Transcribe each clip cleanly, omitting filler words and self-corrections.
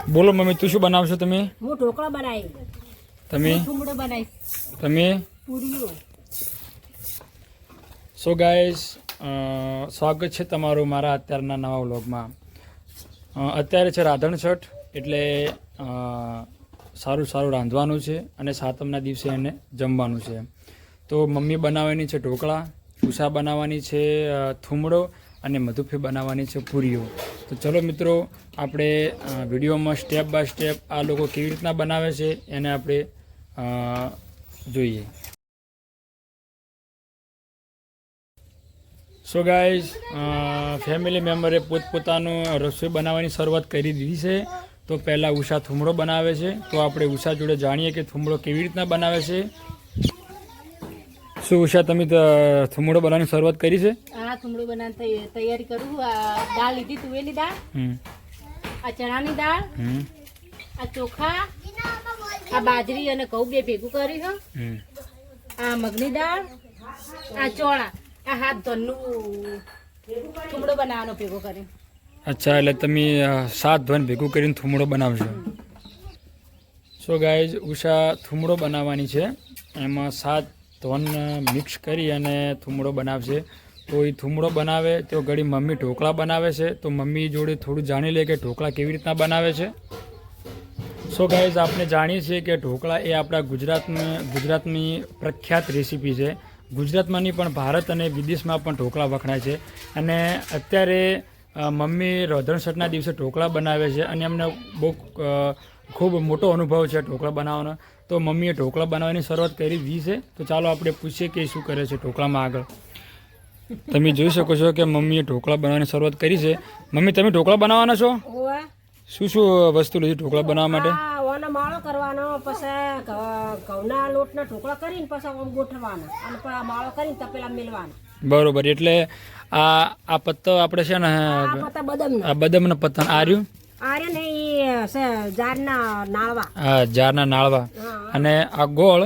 બોલો મમ્મી, તું શું બનાવશો? તમે? હું ઢોકળા બનાવી. તમે? થુમડો બનાવી. તમે? પૂરીઓ. સો ગાઈઝ, સ્વાગત છે તમારું મારા અત્યારના નવા વ્લોગમાં. અત્યારે છે રાધણ છઠ, એટલે સારું સારું રાંધવાનું છે અને સાતમના દિવસે એને જમવાનું છે. તો મમ્મી બનાવવાની છે ઢોકળા, ઉષા બનાવવાની છે થુમડો અને મધુફી બનાવવાની છે પૂરીઓ. તો ચલો મિત્રો, આપણે વિડીયોમાં સ્ટેપ બાય સ્ટેપ આ લોકો કેવી રીતના બનાવે છે એને આપણે જોઈએ. સો ગાઈઝ, ફેમિલી મેમ્બરે પોતપોતાનું રસોઈ બનાવવાની શરૂઆત કરી દીધી છે. તો પહેલાં ઉષા થુમડો બનાવે છે, તો આપણે ઉષા જોડે જાણીએ કે થુમડો કેવી રીતના બનાવે છે. શું ઉષા, તમે થુમડો બનાવવાની શરૂઆત કરી છે? હા, થુમડો બનાવવાની તૈયારી કરું. આ દાળ લીધી, તુવેરની દાળ, આ ચણાની દાળ, આ ચોખા, આ બાજરી અને ઘઉં બે ભેગું કરી છે, આ મગની દાળ, આ ચોળા, આ હાથ ધનનું થુમડો બનાવવાનો ભેગો કરી. અચ્છા, એટલે તમે 7 ધન ભેગું કરીને થુમડો બનાવશો. સો ગાઈઝ, ઉષા થુમડો બનાવવાની છે, એમાં 7 ધન મિક્સ કરી અને થુમડો બનાવશે. તો એ થુમડો બનાવે તો ઘડી મમ્મી ઢોકળા બનાવે છે. તો મમ્મી જોડે થોડું જાણી લે કે ઢોકળા કેવી રીતના બનાવે છે. સો ગાઈઝ, આપણે જાણીએ છીએ કે ઢોકળા એ આપણા ગુજરાતની પ્રખ્યાત રેસીપી છે. ગુજરાતમાં નહીં પણ ભારત અને વિદેશમાં પણ ઢોકળા વખણાય છે. અને અત્યારે મમ્મી રાધણ છઠના દિવસે ઢોકળા બનાવે છે અને અમને બહુ ખૂબ મોટો અનુભવ છે ઢોકળા બનાવવાનો. તો મમ્મીએ ઢોકળા બનાવવાની શરૂઆત કરી દીધી છે. તો ચાલો આપણે પૂછીએ કે શું કરે છે ઢોકળામાં આગળ. તમે જોઈ શકો છો કે મમ્મીએ ઢોકળા બનાવવાની શરૂઆત કરી છે. મમ્મી, તમે ઢોકળા બનાવવાના છો? શું શું વસ્તુ લીધી ઢોકળા બનાવવા માટે? ઓનો માળો કરવાનો, પછી ઘઉંના લોટના ઢોકળા કરીને પછી ગોઠવવાના અને માળો કરીને તપેલા મેલવાના. બરોબર, એટલે આ પત્તો આપણે છે ને, આ બદામના પત્તા આર્યું આરે ને એ જારના નાળવા. હા, જારના નાળવા. અને આ ગોળ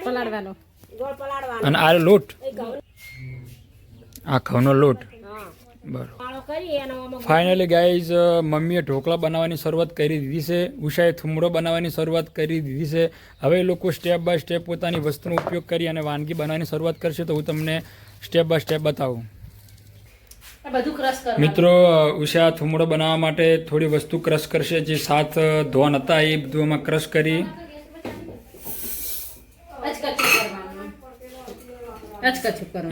પલાળવાનો, ગોળ પલાળવાનો. અને આ લોટ, આ ઘઉંનો લોટ. બરોબર. ફાઇનલી ગાઈઝ, મમ્મીએ ઢોકળા બનાવવાની શરૂઆત કરી દીધી છે. ઉષાએ થુમડો બનાવવાની શરૂઆત કરી દીધી છે. હવે એ લોકો સ્ટેપ બાય સ્ટેપ પોતાની વસ્તુનો ઉપયોગ કરી અને વાનગી બનાવવાની શરૂઆત કરશે. તો હું તમને સ્ટેપ બાય સ્ટેપ બતાવું. મિત્રો, ઉષા થુમડો બનાવવા માટે થોડી વસ્તુ ક્રશ કરશે. જે 7 ધોન હતા એ બધું એમાં ક્રશ કરી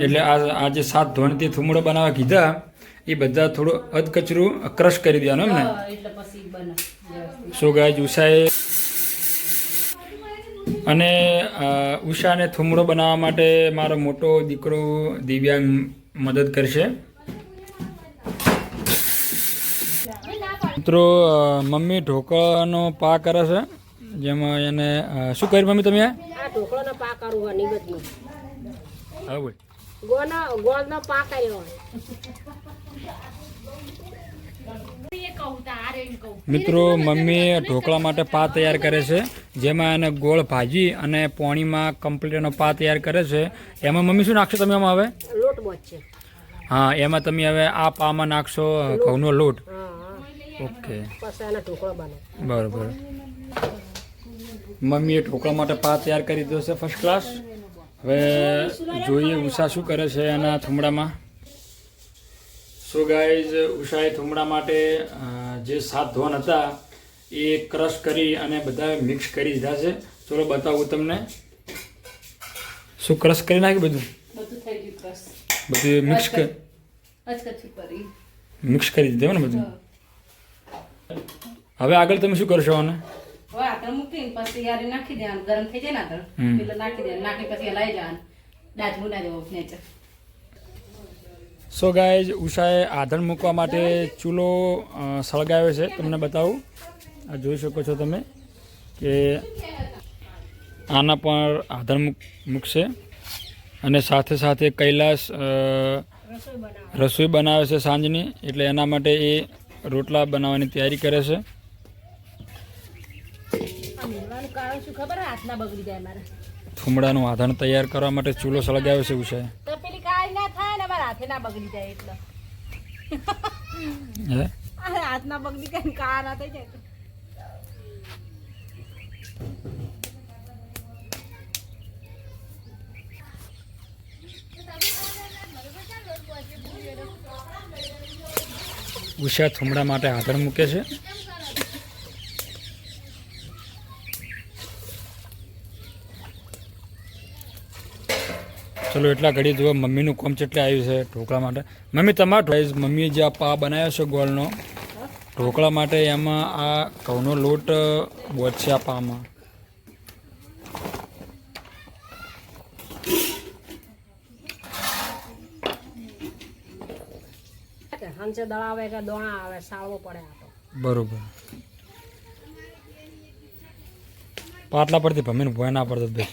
એટલે આ જે 7 ધોનથી થુમડો બનાવવા કીધા એ બધા થોડું અધકચરું ક્રશ કરી દેવાનું એમ ને. સો ગાઈઝ, ઉષાએ અને ઉષાને થુમડો બનાવવા માટે મારો મોટો દીકરો દિવ્યાંગ મદદ કરશે. મિત્રો, મમ્મી ઢોકળાનો પા કરે છે, જેમાં એને શું કરી મમ્મી તમે? આ ઢોકળાનો પા કરવો નિવેદનો. હા બોલ. ગોળનો પા કર્યો. મિત્રો, મમ્મી ઢોકળા માટે પા તૈયાર કરે છે, જેમાં એને ગોળ ભાજી અને પોણીમાં કમ્પ્લીટ એનો પા તૈયાર કરે છે. એમાં મમ્મી શું નાખશો તમે? એમાં હવે લોટ બોચશે. હા, એમાં તમે હવે આ પામાં નાખશો ઘઉંનો લોટ. ઓકે, બરોબર. મમ્મીએ ઢોકળા માટે પા તૈયાર કરી દીધો છે ફર્સ્ટ ક્લાસ. હવે જોઈએ ઉષા શું કરે છે એના થુમડામાં. સો ગાઈઝ, ઉષાએ થુમડા માટે જે 7 ધોન હતા એ ક્રશ કરી અને બધા મિક્સ કરી દીધા છે. ચલો બતાવું તમને. શું ક્રશ કરી નાખ્યું? બધું મિક્સ કરી દીધું ને બધું. હવે આગળ તમે શું કરશો? આને મૂકીને પછી યાર નાખી દેવાનું, ગરમ થઈ જાય ને એટલે નાખી દેવાનું, નાખી પછી હલાઈ જવાનું, દાજ મુના દેવો નેચર. સો ગાઈઝ, ઉષાએ આધણ મૂકવા માટે ચૂલો સળગાવ્યો છે. તમને બતાવું, આ જોઈ શકો છો તમે કે આના પર આધણ મૂકશે. અને સાથે સાથે કૈલાસ રસોઈ બનાવે છે સાંજની, એટલે એના માટે એ રોટલા બનાવવાની તૈયારી કરે છે. થુમડાનું આધણ તૈયાર કરવા માટે ચૂલો સળગાવ્યો છે ઉષાએ. ઉષા થુમડા માટે આધણ મૂકે છે. ચલો એટલા ઘડી જુઓ મમ્મીનું કોમ કેટલે આવ્યું છે ઢોકળા માટે. મમ્મી તમારા મમ્મીએ જે આ પા બનાવ્યો છે ગોળનો ઢોકળા માટે, એમાં આ ઘઉંનો લોટ બોધ છે આ પામાં. હંસે દળાવે કે દોણા આવે સાળવો પડે આ તો. બરોબર. પાટલા પરથી ભમીને ભોય ના પડતો બે.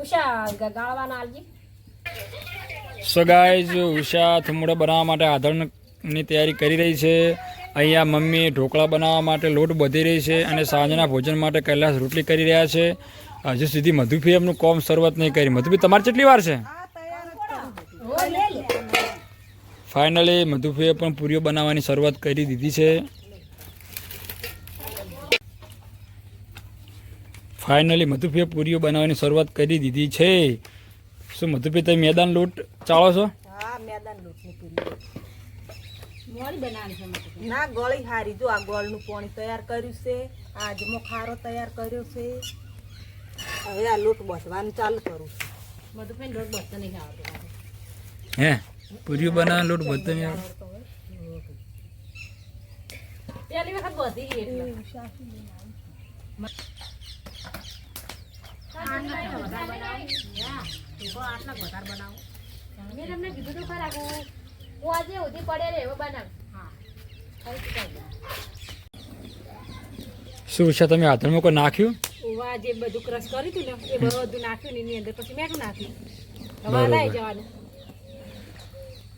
ઉષા ગાળવાના આલજી. સો ગાઈઝ, ઉષા થુમડો બનાવવા માટે આધણની તૈયારી કરી રહી છે. અહીંયા મમ્મી ઢોકળા બનાવવા માટે લોટ બાંધી રહી છે અને સાંજના ભોજન માટે કૈલાસ રોટલી કરી રહ્યા છે. હજુ સુધી મધુભી એમનું કોમ શરૂઆત નહીં કરી. મધુભી તમારે કેટલી વાર છે? ફાઇનલી મધુભીએ પણ પૂરીઓ બનાવવાની શરૂઆત કરી દીધી છે. શું મધુભી તમે મેદાન લોટ ચાળો છો? હા, મેદાન લોટની પૂરી મોડી બનાવી છે મતલબ. ના, ગળી હારી. જો આ ગોળનું પાણી તૈયાર કર્યું છે, આ અજમો ખારો તૈયાર કર્યો છે. હવે આ લોટ બાંધવાનું ચાલુ કરું છું. મધુભાઈ લોટ બધતો નહીં ખાવતો. હે પૂરીઓ બનાવવાનો લોટ બધો નહીં આવે? પહેલી વખત બધી ગઈ એટલે મેં તમને કીધું તો ખરા હું આજે ઉધી પડે રે એવો બનાવ. શું ઉષા તમે આધણમાં કોઈ નાખ્યું? ઉવા જે બધું ક્રશ કર્યું હતું ને એ બધું નાખ્યું ને એની અંદર પછી મેઠું નાખ્યું. હવે બરોબર. લાઈ જવાનું.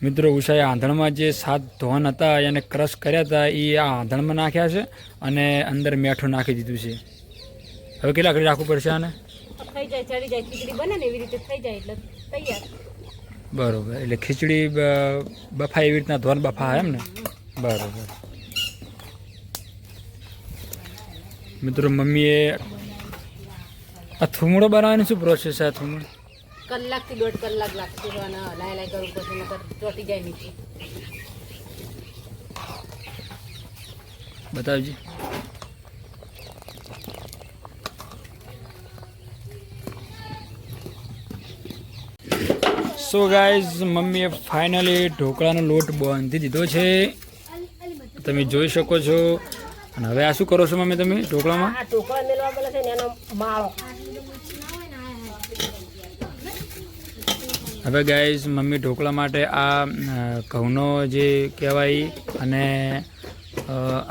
મિત્રો, ઉષાએ આંધણમાં જે 7 ધોન હતા એને ક્રશ કર્યા હતા એ આ આંધણમાં નાખ્યા છે અને અંદર મેઠું નાખી દીધું છે. હવે કેટલા ઘડી રાખવું પડશે આને? થઈ જાય, ચડી જાય, ખીચડી બને ને એવી રીતે થઈ જાય એટલે તૈયાર. બરોબર. એટલે ખીચડી બફાય એવી રીતના ધોન બફા એમ ને? બરોબર. મિત્રો, મમ્મીએ આ થુમડો બનાવવાની શું પ્રોસેસ છે? આ થુમડો કલાકથી 1.5 કલાક લાગશે અને લાઈ લાઈ કરવું પછી નકર ચોટી જાય મીઠી. બતાવજી. સો ગાઈઝ, મમ્મીએ ફાઇનલી ઢોકળાનો લોટ બાંધી દીધો છે, તમે જોઈ શકો છો. અને હવે આ શું કરો છો મમ્મી તમે ઢોકળામાં? આ ઢોકળા મેળવા બોલે છે ને એનો માળો. હવે ગાઈઝ, મમ્મી ઢોકળા માટે આ ઘઉંનો જે કહેવાય અને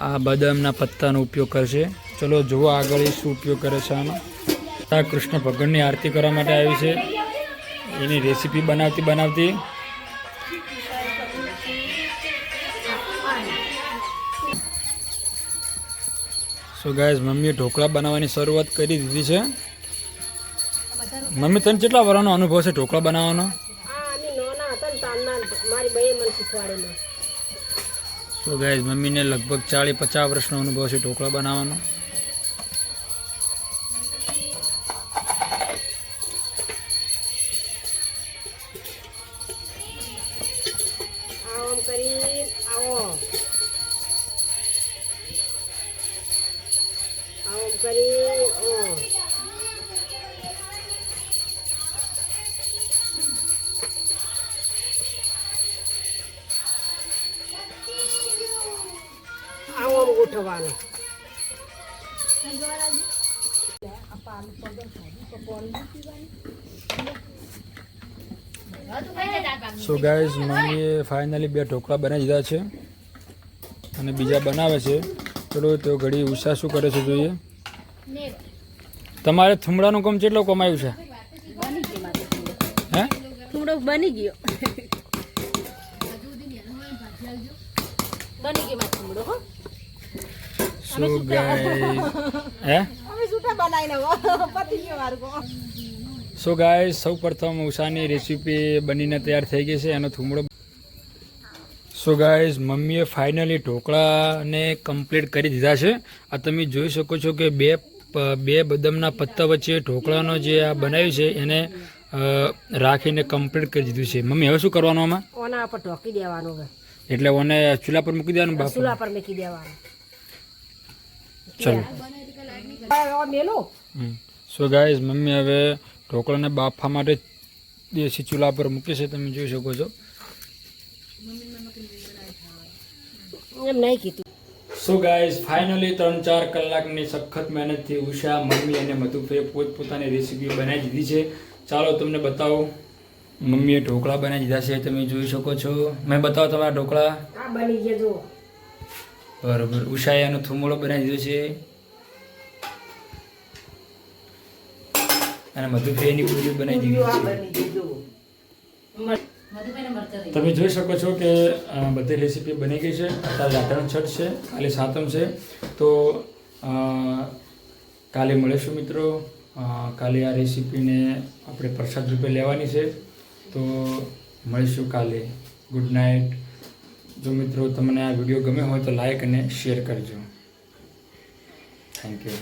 આ બદામના પત્તાનો ઉપયોગ કરશે. ચલો જુઓ આગળ એ શું ઉપયોગ કરે છે આનો. આ કૃષ્ણ ભગવાનની આરતી કરવા માટે આવી છે, એની રેસીપી બનાવતી સો ગાઈઝ, મમ્મીએ ઢોકળા બનાવવાની શરૂઆત કરી દીધી છે. મમ્મી, તને કેટલા વર્ષનો અનુભવ છે ઢોકળા બનાવવાનો? આ અમે નાના હતા ને તારના મારી બહેન મને શીખવાડેલું. સો ગાઈઝ, મમ્મીને લગભગ 40-50 વર્ષનો અનુભવ છે ઢોકળા બનાવવાનો. આમ કરી આવો આમ કરી આવો ગોઠવવાનું. સો ગાઈઝ, મમ્મીએ ફાઇનલી 2 ઢોકળા બનાવી દીધા છે અને બીજા બનાવે છે. ચલો તો ઘડી ઉષા શું કરે છે જોઈએ. તમારે થુમડાનું કામ કેટલો કમાયું છે? હે, થોડો બની ગયો. બની ગયો મારો થુમડો. હો સો ગાઈઝ, હે અમે સૂટા બનાવીને પતી ગયો મારું કામ. સો ગાઈઝ, સૌ પ્રથમ ઉષાની રેસીપી બનીને તૈયાર થઈ ગઈ છે એનો થુમડો. સો સો ગાઈઝ મમ્મીએ ફાઇનલી ઢોકળાને કમ્પ્લીટ કરી દીધા છે. આ તમે જોઈ શકો છો કે બે બદામના પત્તા વચ્ચે ઢોકળાનો જે આ બનાવ્યું છે એને રાખીને કમ્પ્લીટ કરી દીધું છે. મમ્મી હવે શું કરવાનું આમાં? ઓના પર ઢોકી દેવાનું, એટલે ઓને ચૂલા પર મૂકી દેવાનું બાપુ? ચૂલા પર મૂકી દેવાનું. ચલો મેલો. સો ગાઈઝ મમ્મી હવે ઢોકળાને બાફવા માટે દેશી ચૂલા પર મૂકે છે, તમે જોઈ શકો છો. એમ નહીં કીધું. સો ગાઈઝ ફાઇનલી 3-4 કલાકની સખત મહેનતથી ઉષા, મમ્મી અને મધુભાઈએ પોતપોતાની રેસીપી બનાવી દીધી છે. ચાલો તમને બતાવો. મમ્મીએ ઢોકળા બનાવી દીધા છે, તમે જોઈ શકો છો. મેં બતાવો તમારા ઢોકળા. આ બની ગયા જો. બરોબર. ઉષાએ એનો થુમડો બનાવી દીધો છે અને મધુભાઈની પૂરી બનાવી દીધી છે. તમે જોઈ શકો છો કે બધી રેસીપી બની ગઈ છે. અત્યારે રાધણ છઠ છે, કાલે સાતમ છે, તો કાલે મળીશું મિત્રો. કાલે આ રેસીપીને આપણે પ્રસાદ રૂપે લેવાની છે, તો મળીશું કાલે. Good night. જો મિત્રો તમને આ વિડીયો ગમ્યો હોય તો લાઈક અને શેર કરજો. Thank you.